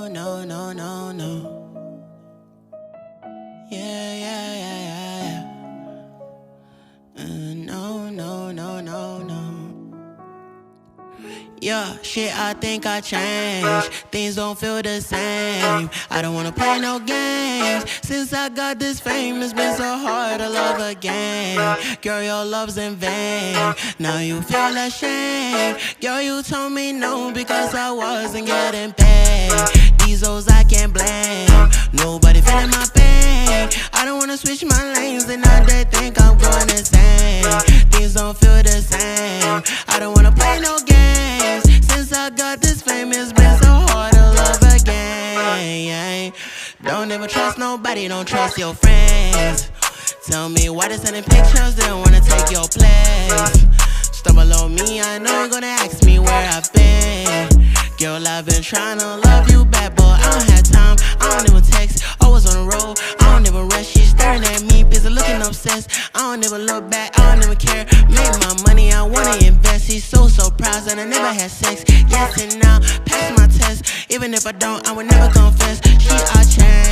no, no, no, no, no. Yeah, yeah, yeah, yeah, yeah. No, no, no, no, no. Yeah, shit, I think I changed. Things don't feel the same. I don't wanna play no games. Since I got this fame, it's been so hard to love again. Girl, your love's in vain. Now you feel ashamed. Girl, you told me no because I wasn't getting paid. These hoes I can't blame. Nobody feeling my pain. I don't wanna switch my lanes and now they think I'm going insane. Things don't feel the same. I don't wanna play no games. Since I got this fame, it's been so hard to love again. Don't ever trust nobody, don't trust your friends. Tell me why they sending pictures, they don't wanna take your place. Stumble on me, I know you're gonna ask me where I've been. Girl, I've been trying to love you back, but I don't have time, I don't even text. Always on the road, I don't even rest. She's staring at me, busy looking obsessed. I don't even look back, I don't even care. Make my money, I wanna invest. He's so proud that I never had sex. Yes and now, pass my test. Even if I don't, I would never confess. She I change.